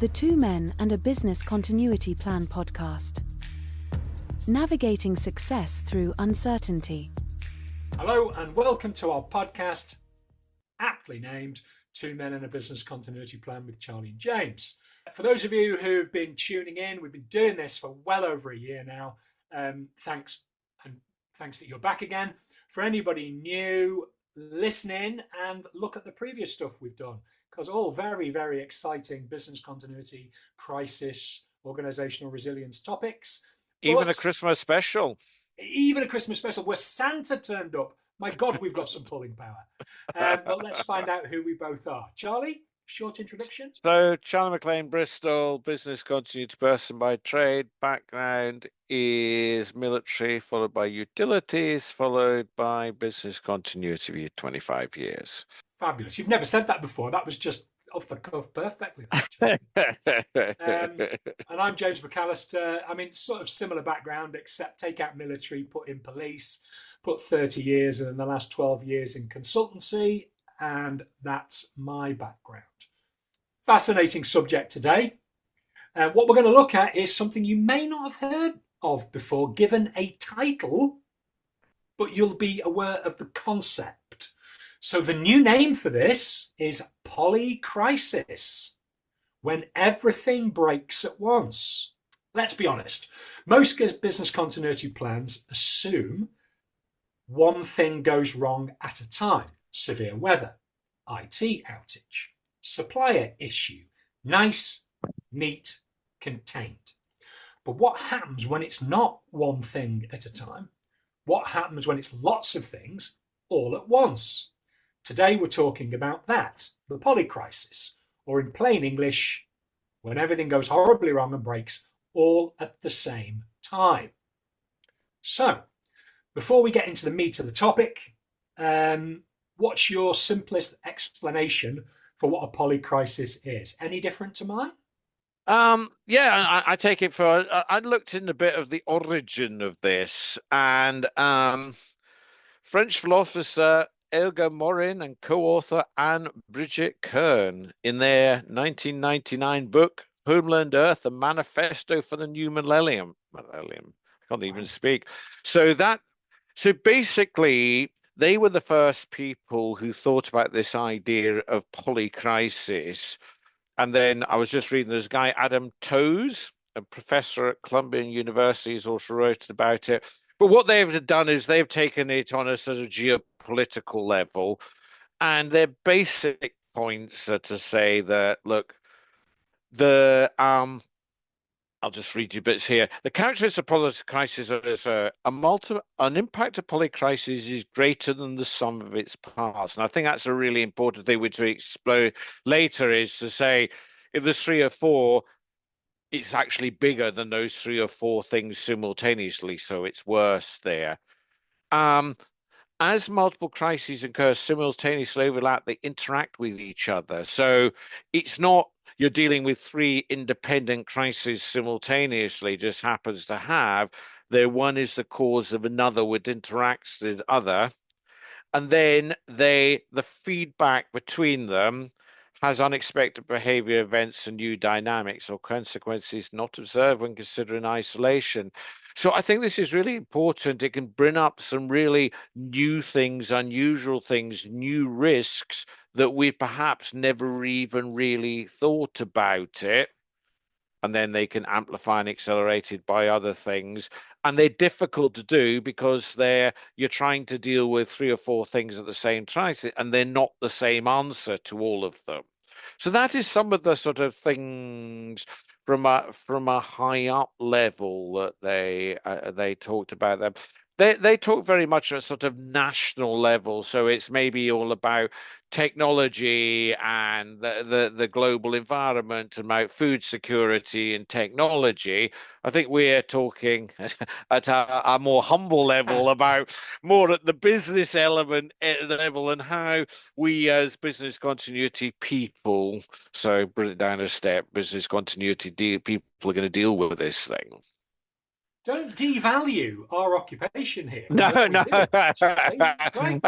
the Two Men and a Business Continuity Plan podcast. Navigating success through uncertainty. Hello and welcome to our podcast, aptly named Two Men and a Business Continuity Plan with Charlie and James. For those of you who've been tuning in, we've been doing this for well over a year now. Thanks that you're back again. For anybody new, listen in and look at the previous stuff we've done, because all very, very exciting business continuity, crisis, organizational resilience topics. Even a Christmas special. Even a Christmas special where Santa turned up. My God, we've got some pulling power. But let's find out who we both are. Charlie, short introduction. So, Charlie McLean, Bristol, business continuity person by trade. Background is military, followed by utilities, followed by business continuity for 25 years. Fabulous. You've never said that before. That was just off the cuff perfectly. And I'm James McAllister. I mean, sort of similar background, except take out military, put in police, put 30 years and the last 12 years in consultancy. And that's my background. Fascinating subject today. What we're going to look at is something you may not have heard of before, given a title, but you'll be aware of the concept. So the new name for this is Polycrisis, when everything breaks at once. Let's be honest. Most business continuity plans assume one thing goes wrong at a time. Severe weather, IT outage, supplier issue, nice, neat, contained. But what happens when it's not one thing at a time? What happens when it's lots of things all at once? Today we're talking about that, the polycrisis, or in plain English, when everything goes horribly wrong and breaks all at the same time. So, before we get into the meat of the topic, what's your simplest explanation for what a polycrisis is? Any different to mine? I take it for, I looked in a bit of the origin of this, and French philosopher Elga Morin and co-author Anne-Brigitte Kern in their 1999 book, Homeland Earth, a Manifesto for the New Millennium. I can't even speak. So basically, they were the first people who thought about this idea of polycrisis. And then I was just reading this guy, Adam Towes, a professor at Columbia University, has also wrote about it. But what they've done is they've taken it on a sort of geopolitical level. And their basic points are to say that, look, I'll just read you bits here. The characteristics of polycrisis is an impact of polycrisis is greater than the sum of its parts. And I think that's a really important thing which we explore later, is to say if there's three or four, it's actually bigger than those three or four things simultaneously. So it's worse there. As multiple crises occur simultaneously overlap, they interact with each other. So it's not you're dealing with three independent crises simultaneously, just happens to have one is the cause of another, which interacts with other. And then the feedback between them has unexpected behavior events and new dynamics or consequences not observed when considering isolation. So I think this is really important. It can bring up some really new things, unusual things, new risks that we perhaps never even really thought about it. And then they can amplify and accelerate it by other things. And they're difficult to do because you're trying to deal with three or four things at the same time, and they're not the same answer to all of them. So that is some of the sort of things from a high up level that they talked about them. They talk very much at a sort of national level, so it's maybe all about technology and the global environment, about food security and technology. I think we're talking at a more humble level about more at the business element level and how we as business continuity people, so bring it down a step, business continuity people are going to deal with this thing. Don't devalue our occupation here. No. I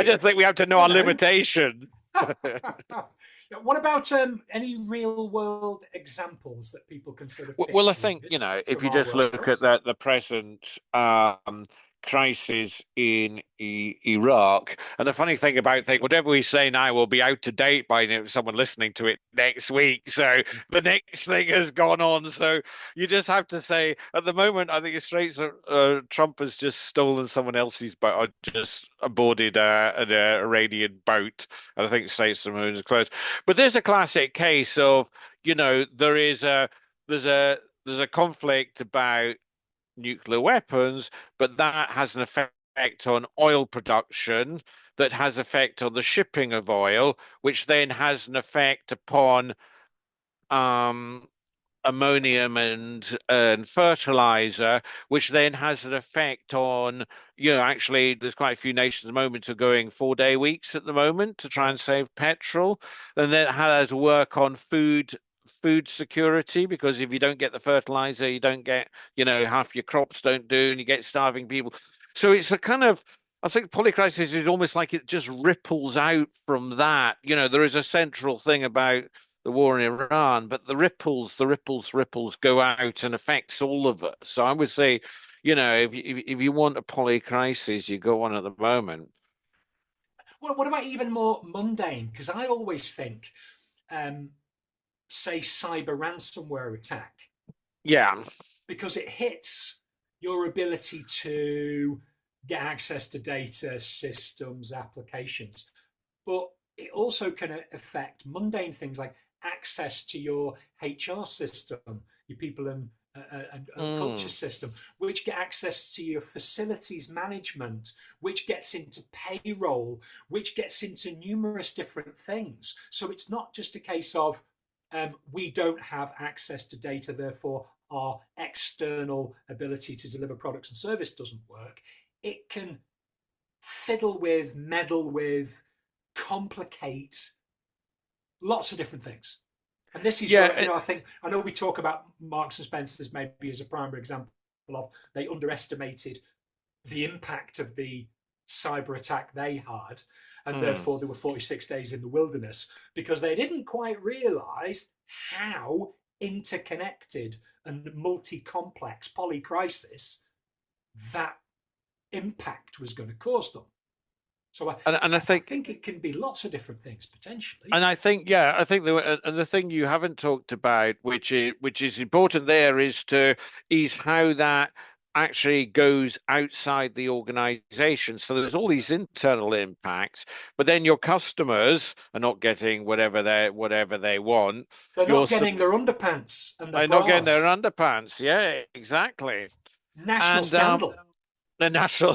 just think we have to know our limitation. What about any real world examples that people can sort of pick Well, I from think, this, if from you our just look at worlds? the present crisis in Iraq, and the funny thing about whatever we say now will be out to date by someone listening to it next week. So the next thing has gone on. So you just have to say, at the moment, I think it's straight. Trump has just stolen someone else's boat, or just boarded an Iranian boat, and I think Straits of Hormuz is closed. But there's a classic case of, there is a there's a conflict about nuclear weapons, but that has an effect on oil production, that has effect on the shipping of oil, which then has an effect upon um, ammonium and fertilizer, which then has an effect on, actually, there's quite a few nations at the moment who are going 4-day weeks at the moment to try Right. and save petrol. And then it has to work on food security, because if you don't get the fertilizer, you don't get, half your crops don't do, and you get starving people. So it's a kind of, I think polycrisis is almost like it just ripples out from that. There is a central thing about the war in Iran, but the ripples go out and affects all of us. So I would say, if you want a polycrisis, you go on at the moment. Well, what about even more mundane? Because I always think, um, say, cyber ransomware attack, Yeah. because it hits your ability to get access to data, systems, applications. But it also can affect mundane things like access to your HR system, your people and culture Mm. system, which get access to your facilities management, which gets into payroll, which gets into numerous different things. So it's not just a case of we don't have access to data, therefore our external ability to deliver products and service doesn't work. It can fiddle with, meddle with, complicate lots of different things. And this is Yeah. where, I know we talk about Marks and Spencer's maybe as a primary example of they underestimated the impact of the cyber attack they had, and Mm. therefore there were 46 days in the wilderness because they didn't quite realize how interconnected and multi-complex polycrisis that impact was going to cause them. So And I I think think it can be lots of different things potentially. And I think, yeah, I think the thing you haven't talked about, which is important there, is how that actually goes outside the organization. So there's all these internal impacts, but then your customers are not getting whatever they want. They're Your not sup- getting their underpants and their are not getting their bras. underpants. Yeah, exactly. National And scandal. the national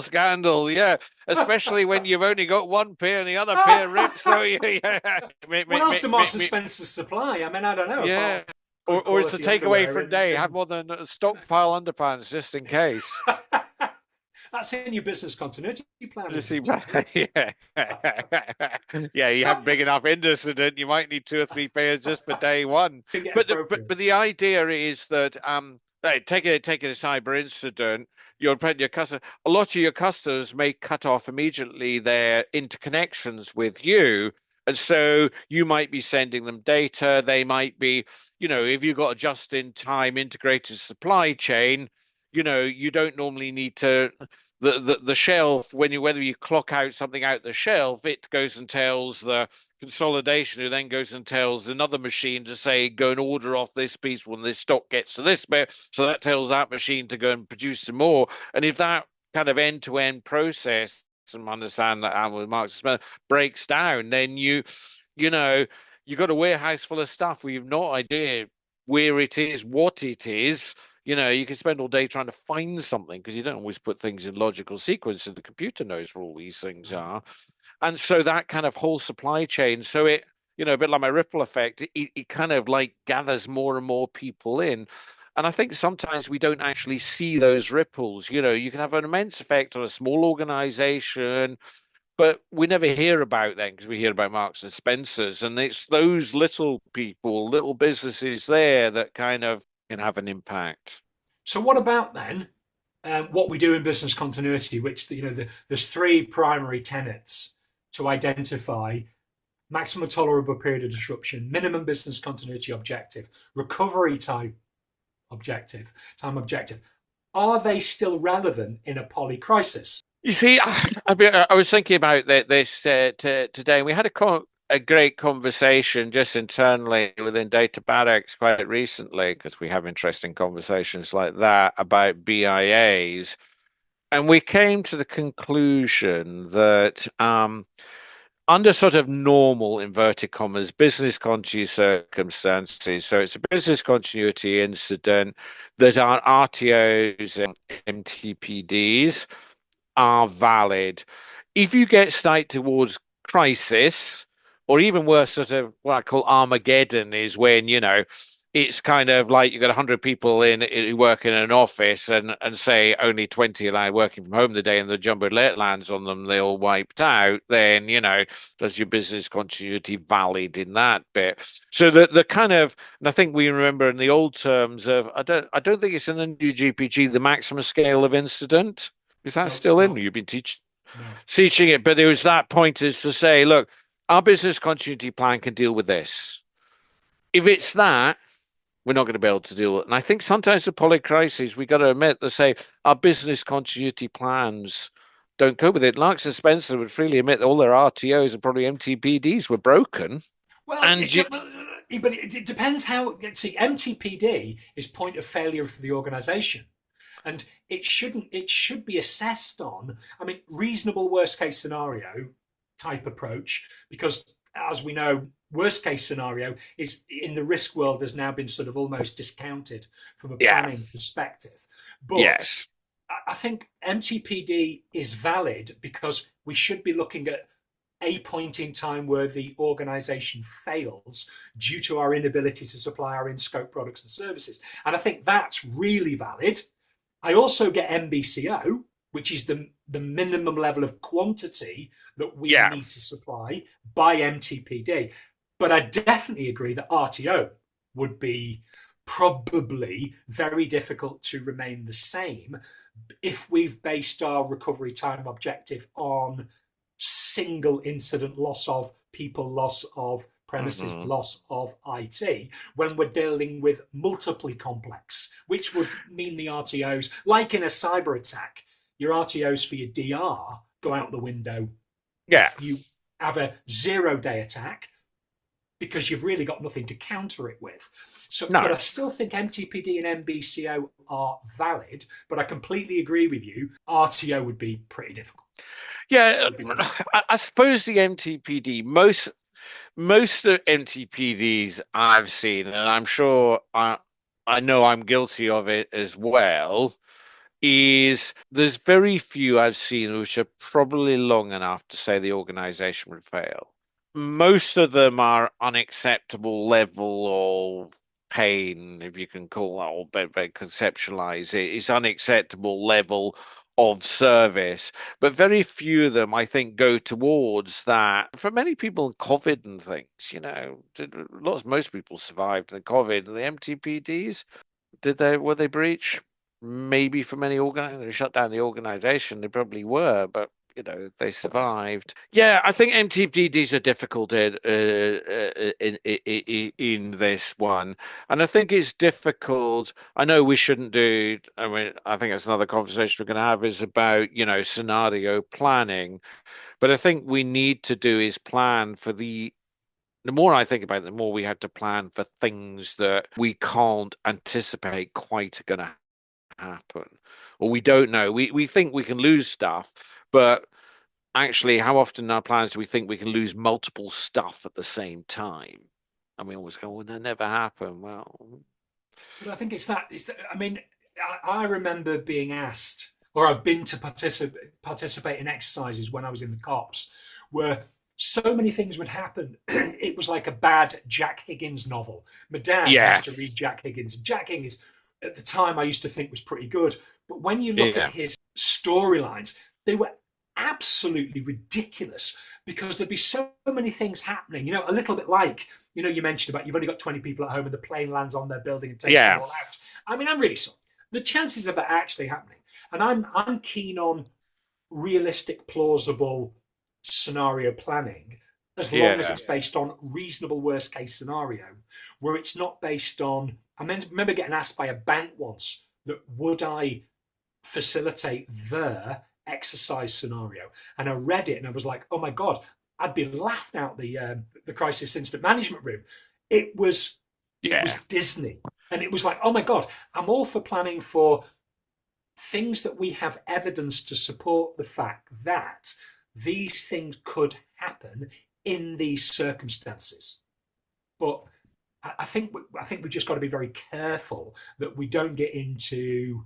scandal, yeah. Especially when you've only got one pair and the other pair ripped. So yeah, What else do Marks and Spencer supply? I mean, I don't know. yeah. Apart from good Or it's the quality takeaway underwear, for a day. Have and more than a stockpile underpants just in case. that's in your business continuity plan, Just isn't see, it, Jamie? yeah, yeah. You have big enough incident. You might need 2 or 3 pairs just for day one. Can get But appropriate. the idea is that hey, taking a cyber incident, your customer, a lot of your customers may cut off immediately their interconnections with you. And so you might be sending them data. They might be, if you've got a just-in-time integrated supply chain, you don't normally need to the shelf, whether you clock out something out the shelf, it goes and tells the consolidation, who then goes and tells another machine to say, go and order off this piece when this stock gets to this bit. So that tells that machine to go and produce some more. And if that kind of end-to-end process, and understand that with Marks and Spencer, breaks down, then you know you got a warehouse full of stuff where you've no idea where it is, what it is. You can spend all day trying to find something because you don't always put things in logical sequence, and the computer knows where all these things Right. are. And so that kind of whole supply chain, so a bit like my ripple effect, it kind of like gathers more and more people in. And I think sometimes we don't actually see those ripples. You can have an immense effect on a small organization, but we never hear about them because we hear about Marks and Spencers, and it's those little people, little businesses there that kind of can have an impact. So, what about then what we do in business continuity? Which there's three primary tenets to identify maximum tolerable period of disruption, minimum business continuity objective, recovery time objective. Are they still relevant in a polycrisis? You see, I was thinking about this today, and we had a great conversation just internally within Data Barracks quite recently, because we have interesting conversations like that about BIAs. And we came to the conclusion that under sort of normal, inverted commas, business continuity circumstances, so it's a business continuity incident, that our RTOs and MTPDs are valid. If you get started towards crisis, or even worse, sort of what I call Armageddon, is when, it's kind of like you've got 100 people who work in an office, and say only 20 are working from home today, and the jumbo alert lands on them, they're all wiped out. Then, does your business continuity valid in that bit? So the kind of, and I think we remember in the old terms of, I don't think it's in the new GPG, the maximum scale of incident. Is that still in? You've been teaching it, but there was that point is to say, look, our business continuity plan can deal with this. If it's that, we're not going to be able to deal with it. And I think sometimes the polycrisis, we got to admit, they say our business continuity plans don't cope with it. Larks and Spencer would freely admit that all their RTOs and probably MTPDs were broken. Well, but it depends how. See, MTPD is point of failure for the organisation. And it should be assessed on, reasonable worst case scenario type approach, because as we know, worst case scenario is in the risk world has now been sort of almost discounted from a planning perspective. But yes, I think MTPD is valid because we should be looking at a point in time where the organisation fails due to our inability to supply our in-scope products and services. And I think that's really valid. I also get MBCO, which is the minimum level of quantity that we need to supply by MTPD. But I definitely agree that RTO would be probably very difficult to remain the same if we've based our recovery time objective on single incident loss of people, loss of premises, loss of IT, when we're dealing with multiply complex, which would mean the RTOs, like in a cyber attack, your RTOs for your DR go out the window. If you have a 0-day attack, because you've really got nothing to counter it with. So, but I still think MTPD and MBCO are valid, but I completely agree with you. RTO would be pretty difficult. Yeah, I suppose the MTPD, most of MTPDs I've seen, and I'm sure I know I'm guilty of it as well, is there's very few I've seen which are probably long enough to say the organization would fail. Most of them are unacceptable level of pain, if you can call that, or conceptualize it. It's unacceptable level of service, but very few of them, I think, go towards that. For many people, COVID and things, most people survived the COVID. The MTPDs, were they breached? Maybe for many organizations, shut down the organization, they probably were, but they survived. Yeah, I think MTPDs are difficult in this one, and I think it's difficult. I know we shouldn't do. I think that's another conversation we're going to have is about scenario planning, but I think we need to do is plan for the more I think about it, the more we have to plan for things that we can't anticipate quite are going to happen, or we don't know. We think we can lose stuff, but actually, how often in our plans do we think we can lose multiple stuff at the same time? And we always go, well, that never happened. Well, I think it's that. I remember being asked, or I've been to participate in exercises when I was in the cops, where so many things would happen. It was like a bad Jack Higgins novel. My dad used to read Jack Higgins. Jack Higgins, at the time, I used to think was pretty good. But when you look at his storylines, they were absolutely ridiculous because there'd be so many things happening. A little bit like, you mentioned about you've only got 20 people at home and the plane lands on their building and takes them all out. I'm really sorry. The chances of that actually happening, and I'm keen on realistic, plausible scenario planning as long as Yeah. it's based on reasonable worst case scenario, where it's not based on. I remember getting asked by a bank once that would I facilitate their exercise scenario, and I read it and I was like, oh my god, I'd be laughed out the crisis incident management room. It was Yeah. Disney, and it was like, oh my god, I'm all for planning for things that we have evidence to support the fact that these things could happen in these circumstances. But I think we've just got to be very careful that we don't get into,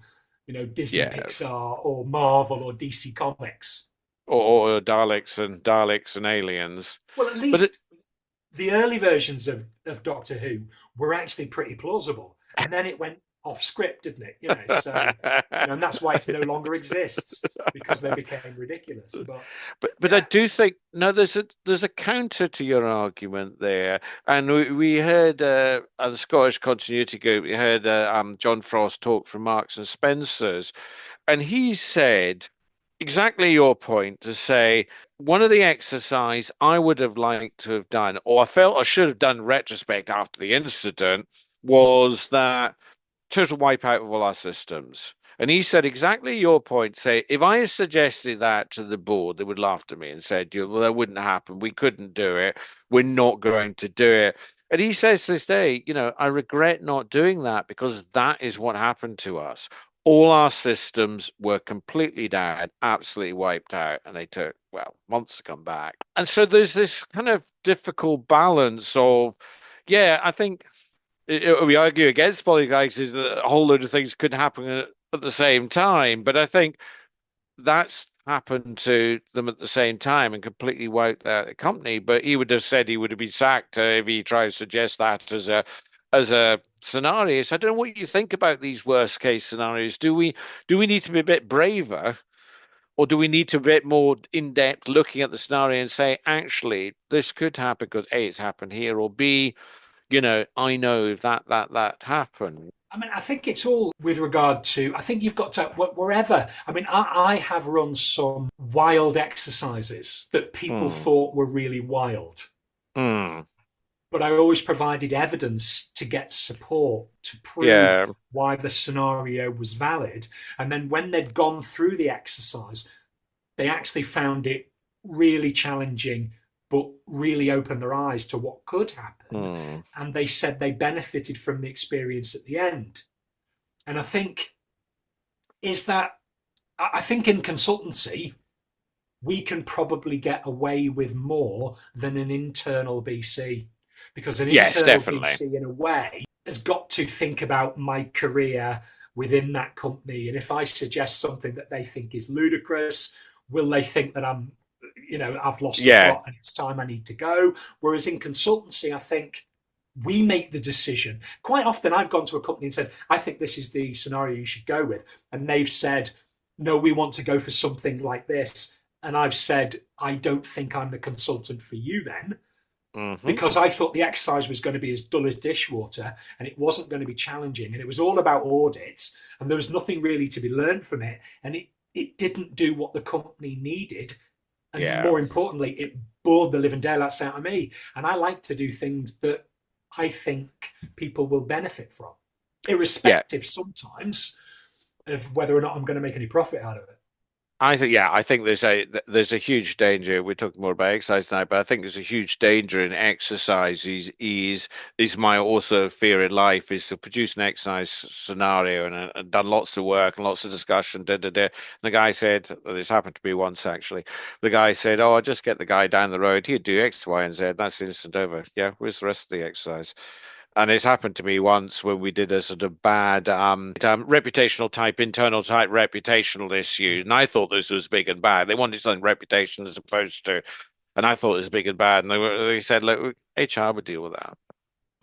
Disney, Yeah. Pixar, or Marvel, or DC Comics. Or Daleks and aliens. Well, at least the early versions of Doctor Who were actually pretty plausible, and then it went off script, didn't it? So and that's why it no longer exists, because they became ridiculous. But I do think there's a counter to your argument there, and we heard at the Scottish Continuity Group, we heard John Frost talk from Marks and Spencers, and he said exactly your point, to say one of the exercise I would have liked to have done, or I felt I should have done retrospect after the incident, was that total wipeout of all our systems. And he said exactly your point. Say, if I had suggested that to the board, they would laugh at me and said, well, that wouldn't happen. We couldn't do it. We're not going to do it. And he says to this day, I regret not doing that, because that is what happened to us. All our systems were completely down, absolutely wiped out, and they took, months to come back. And so there's this kind of difficult balance of, I think we argue against polycrisis that a whole load of things could happen at the same time, but I think that's happened to them at the same time and completely wiped out the company. But he would have said he would have been sacked if he tried to suggest that as a scenario. So I don't know what you think about these worst case scenarios. Do we need to be a bit braver, or do we need to be a bit more in depth looking at the scenario and say, actually, this could happen because A, it's happened here, or B, I know that happened. I mean, I think it's all with regard to, I think you've got to, wherever. I mean, I have run some wild exercises that people thought were really wild. But I always provided evidence to get support to prove why the scenario was valid. And then when they'd gone through the exercise, they actually found it really challenging, but really opened their eyes to what could happen. And they said they benefited from the experience at the end. And I think in consultancy, we can probably get away with more than an internal BC, because an internal BC, in a way, has got to think about my career within that company. And if I suggest something that they think is ludicrous, will they think that I've lost the plot and it's time I need to go? Whereas in consultancy, I think we make the decision. Quite often I've gone to a company and said, I think this is the scenario you should go with. And they've said, no, we want to go for something like this. And I've said, I don't think I'm the consultant for you then. Because I thought the exercise was going to be as dull as dishwater, and it wasn't going to be challenging, and it was all about audits, and there was nothing really to be learned from it, and it didn't do what the company needed. And more importantly, it bored the living daylights out of me. And I like to do things that I think people will benefit from, irrespective sometimes of whether or not I'm going to make any profit out of it. I think there's a huge danger. We're talking more about exercise now, but I think there's a huge danger in exercise. Is my also fear in life, is to produce an exercise scenario and done lots of work and lots of discussion. And the guy said, this happened to me once actually. The guy said, "Oh, I'll just get the guy down the road. He'd do X, Y, and Z. That's instant over. Yeah, where's the rest of the exercise?" And it's happened to me once when we did a sort of bad reputational type, internal type reputational issue. And I thought this was big and bad. They wanted something reputation as opposed to, and I thought it was big and bad. And they said, look, HR would deal with that.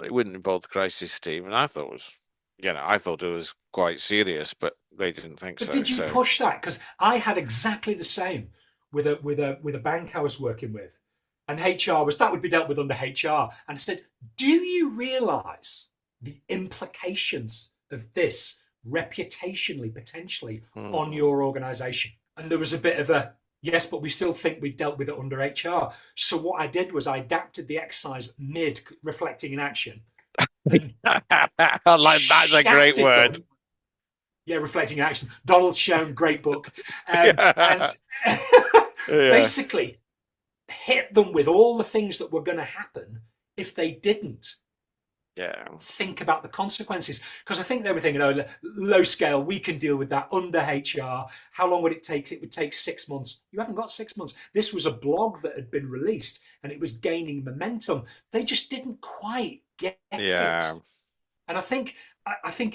It wouldn't involve the crisis team. And I thought it was quite serious, but they didn't think so. But did you push that? Because I had exactly the same with a bank I was working with. And HR that would be dealt with under HR. And I said, do you realise the implications of this reputationally, potentially, on your organisation? And there was a bit of a, Yes, but we still think we dealt with it under HR. So what I did was I adapted the exercise mid reflecting in action and Like that's a great shafted word. them. Yeah, reflecting in action. Donald Schoen, great book. And Yeah. Yeah. basically hit them with all the things that were going to happen if they didn't Yeah. think about the consequences. Because I think they were thinking, oh, low scale, we can deal with that under HR. How long would it take? It would take 6 months. You haven't got 6 months. This was a blog that had been released and it was gaining momentum. They just didn't quite get it. Yeah. And I think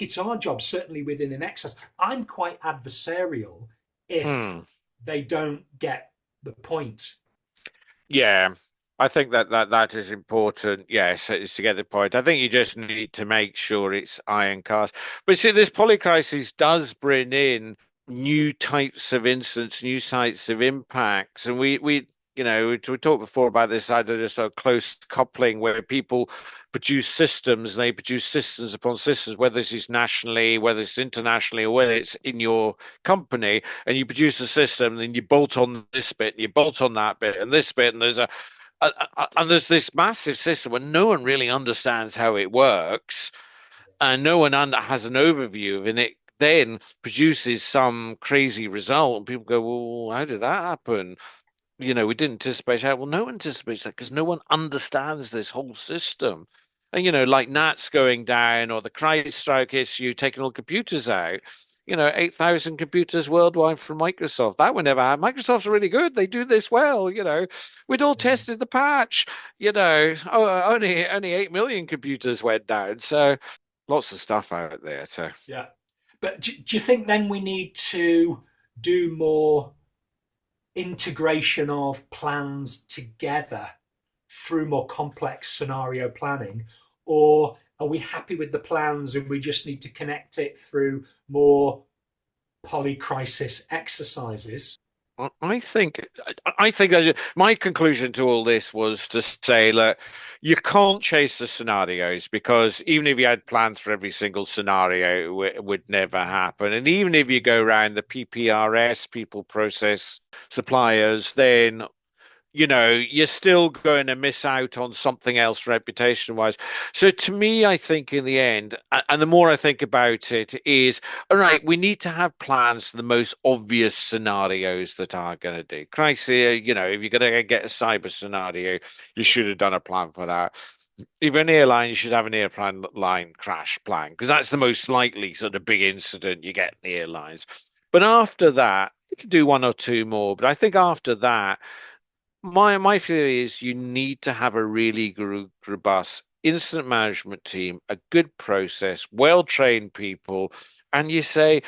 it's our job, certainly within an exercise. I'm quite adversarial if Hmm. they don't get the point. Yeah. I think that is important. Yes, is to get the point. I think you just need to make sure it's iron cast. But see, this polycrisis does bring in new types of incidents, new types of impacts, and we talked before about this idea of sort of close coupling where people produce systems and they produce systems upon systems, whether this is nationally, whether it's internationally, or whether it's in your company, and you produce a system, and then you bolt on this bit, and you bolt on that bit, and this bit, and there's this massive system where no one really understands how it works, and no one has an overview of it. And it then produces some crazy result, and people go, "Well, how did that happen?" We didn't anticipate how. Well, no one anticipates that because no one understands this whole system. And, like Nats going down or the CrowdStrike issue, taking all computers out, 8,000 computers worldwide from Microsoft. That would never happen. Microsoft's really good. They do this well. We'd all tested the patch, only 8 million computers went down. So lots of stuff out there. So, Yeah. But do you think then we need to do more integration of plans together through more complex scenario planning? Or are we happy with the plans and we just need to connect it through more polycrisis exercises? I think my conclusion to all this was to say that you can't chase the scenarios because even if you had plans for every single scenario, it would never happen. And even if you go around the PPRS, people, process, suppliers, then you're still going to miss out on something else reputation wise. So to me, I think in the end, and the more I think about it, is all right, we need to have plans for the most obvious scenarios that are going to do. Crisis, if you're going to get a cyber scenario, you should have done a plan for that. If an airline, you should have an airplane line crash plan because that's the most likely sort of big incident you get in the airlines. But after that, you can do one or two more. But I think after that, my theory is you need to have a really robust incident management team, a good process, well-trained people, and you say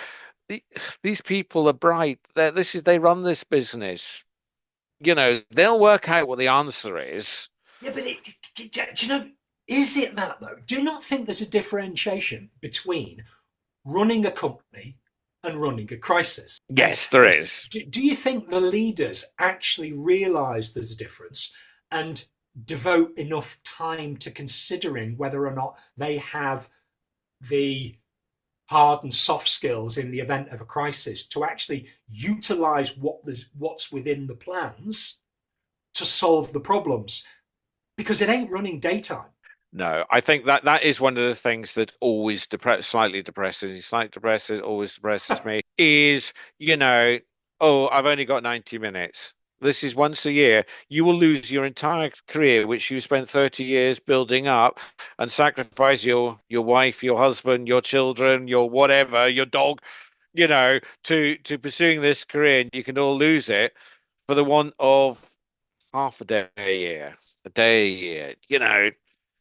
these people are bright. They run this business. They'll work out what the answer is. Yeah, but do you know, is it that though? Do you not think there's a differentiation between running a company and running a crisis? Yes, there And is. do you think the leaders actually realize there's a difference and devote enough time to considering whether or not they have the hard and soft skills in the event of a crisis to actually utilize what's within the plans to solve the problems? Because it ain't running daytime. No, I think that is one of the things that always slightly depresses, always depresses me is, oh, I've only got 90 minutes. This is once a year. You will lose your entire career, which you spent 30 years building up, and sacrifice your wife, your husband, your children, your whatever, your dog, to pursuing this career, and you can all lose it for the want of half a day a year, a day a year,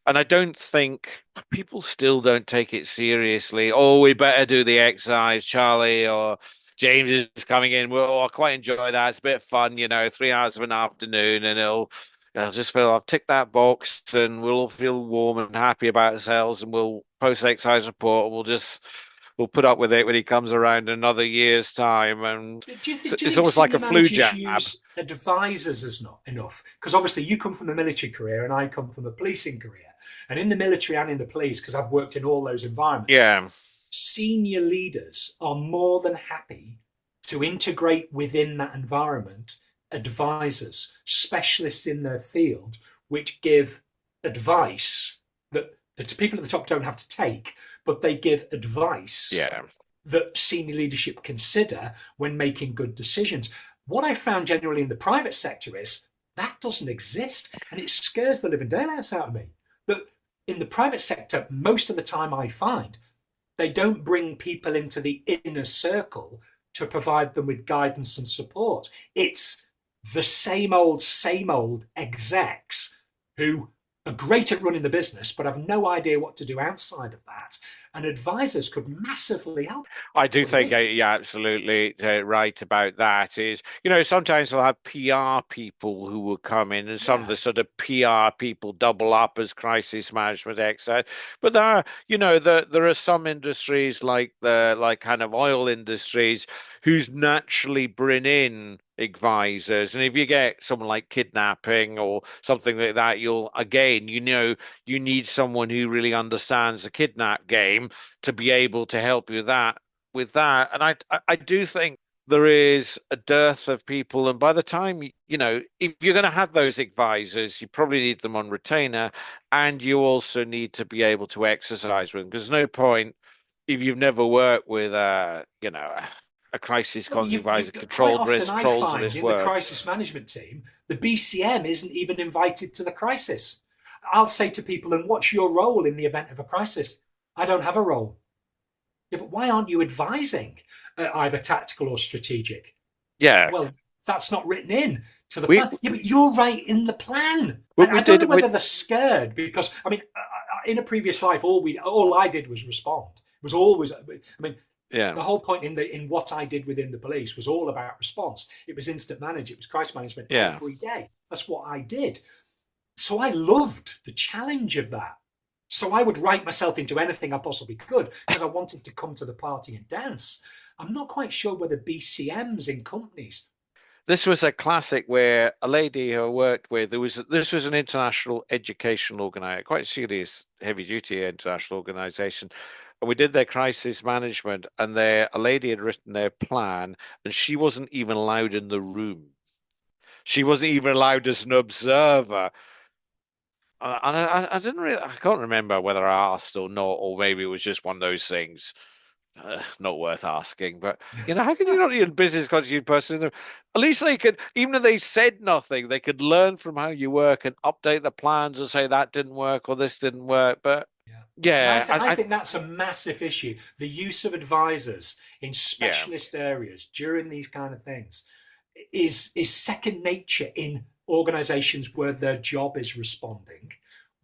and I don't think people still don't take it seriously. Oh, we better do the exercise, Charlie, or James is coming in. Well, I quite enjoy that. It's a bit of fun, 3 hours of an afternoon, and I'll just feel I've ticked that box, and we'll all feel warm and happy about ourselves, and we'll post exercise report, and we'll put up with it when he comes around in another year's time, and Do you it's think almost like senior a flu managers jab. use advisors as not enough? Because obviously you come from a military career and I come from a policing career. And in the military and in the police, because I've worked in all those environments, Yeah. senior leaders are more than happy to integrate within that environment advisors, specialists in their field, which give advice that the people at the top don't have to take, but they give advice Yeah. that senior leadership consider when making good decisions. What I found generally in the private sector is that doesn't exist, and it scares the living daylights out of me. That in the private sector, most of the time I find they don't bring people into the inner circle to provide them with guidance and support. It's the same old execs who are great at running the business, but have no idea what to do outside of that. And advisors could massively help. I do think you're absolutely right about that. Is, sometimes they'll have PR people who will come in, and some of the sort of PR people double up as crisis management experts. But there are some industries like the kind of oil industries who's naturally bring in advisors, and if you get someone like kidnapping or something like that, you need someone who really understands the kidnap game to be able to help you with that. And I do think there is a dearth of people. And by the time, if you're going to have those advisors, you probably need them on retainer, and you also need to be able to exercise with them. Because there's no point if you've never worked with a crisis advisor, Quite controlled often risk, I controls of find this in the work. crisis management team, the BCM isn't even invited to the crisis. I'll say to people, and what's your role in the event of a crisis? I don't have a role. Yeah, but why aren't you advising either tactical or strategic? Yeah. Well, that's not written in to the We plan. Yeah, but you're right in the plan. we, I we don't did know we, whether they're scared because in a previous life, all I did was respond. It was always. I mean, yeah. the whole point in what I did within the police was all about response. It was instant manage. It was crisis management Yeah. every day. That's what I did. So I loved the challenge of that. So I would write myself into anything I possibly could because I wanted to come to the party and dance. I'm not quite sure whether BCMs in companies. This was a classic where a lady who I worked with, this was an international educational organization, quite serious, heavy duty international organization. And we did their crisis management, and a lady had written their plan, and she wasn't even allowed in the room. She wasn't even allowed as an observer. And I didn't really, I can't remember whether I asked or not, or maybe it was just one of those things. Not worth asking, but how can you not be a business continuity person? At least they could, even if they said nothing, they could learn from how you work and update the plans and say that didn't work or this didn't work. But Yeah. And yeah, I think that's a massive issue. The use of advisors in yeah, specialist areas during these kind of things is second nature in organizations where their job is responding.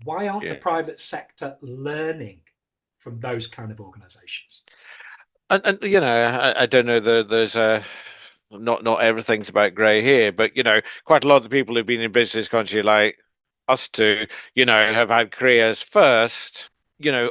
Why aren't the yeah. private sector learning from those kind of organizations? And I don't know. There's a not everything's about grey here, but quite a lot of the people who've been in business country like us two, have had careers first.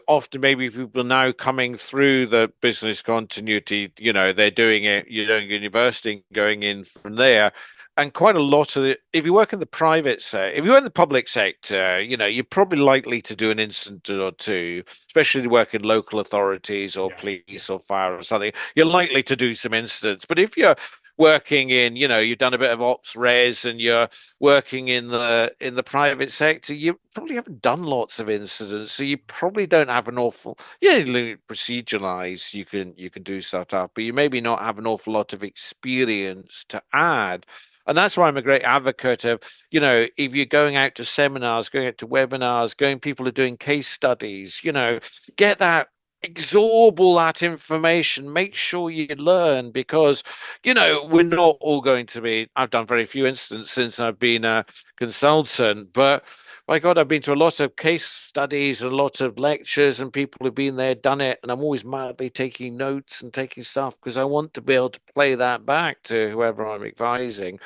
Often maybe people now coming through the business continuity, they're doing it, you're doing university and going in from there. And quite a lot of it, if you work in the private sector, if you work in the public sector, you're probably likely to do an incident or two, especially if you work in local authorities or Yeah, yeah. police or fire or something. You're likely to do some incidents. But if you're working in, you've done a bit of ops res and you're working in the private sector, you probably haven't done lots of incidents, so you probably don't have an awful proceduralize. You can do stuff up, but you maybe not have an awful lot of experience to add. And that's why I'm a great advocate of, if you're going out to seminars, going out to webinars, people are doing case studies, get that, absorb all that information, make sure you learn because, we're not all going to be, I've done very few incidents since I've been a consultant, but my God, I've been to a lot of case studies and a lot of lectures and people who've been there, done it. And I'm always madly taking notes and taking stuff because I want to be able to play that back to whoever I'm advising.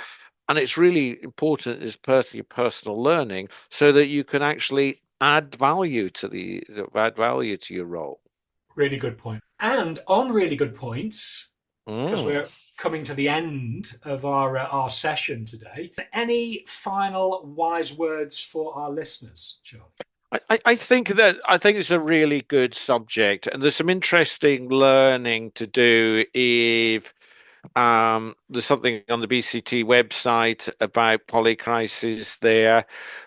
And it's really important is personal learning so that you can actually add value to your role. Really good point. And on really good points, because Mm. we're coming to the end of our session today. Any final wise words for our listeners, Charlie? I think it's a really good subject, and there's some interesting learning to do if There's something on the BCT website about Polycrisis there,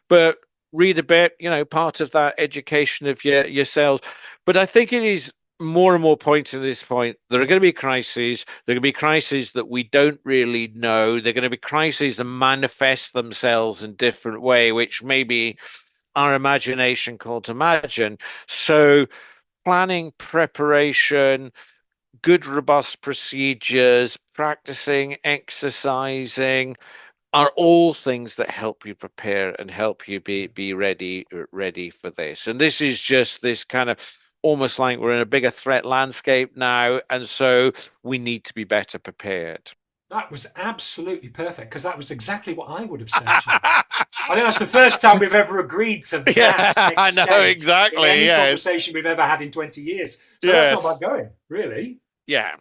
but read a bit, part of that education of yourselves. But I think it is more and more points at this point. There are going to be crises. There are going to be crises that we don't really know. They're going to be crises that manifest themselves in different way, which maybe our imagination can't imagine. So planning, preparation, good, robust procedures, practicing, exercising are all things that help you prepare and help you be ready for this. And this is just this kind of almost like we're in a bigger threat landscape now, and so we need to be better prepared. That was absolutely perfect, because that was exactly what I would have said. I think that's the first time we've ever agreed to that Yeah, I extent know exactly. in any Yes. conversation we've ever had in 20 years. So Yes. that's not bad going, really. Yeah.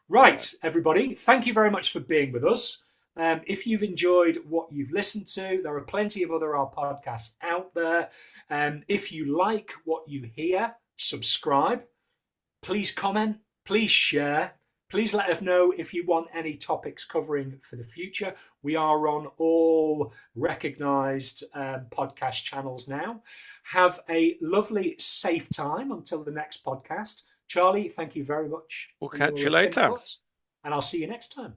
Right, everybody. Thank you very much for being with us. If you've enjoyed what you've listened to, there are plenty of other our podcasts out there. If you like what you hear, subscribe. Please comment. Please share. Please let us know if you want any topics covering for the future. We are on all recognised podcast channels now. Have a lovely, safe time until the next podcast. Charlie, thank you very much. We'll catch you later. And I'll see you next time.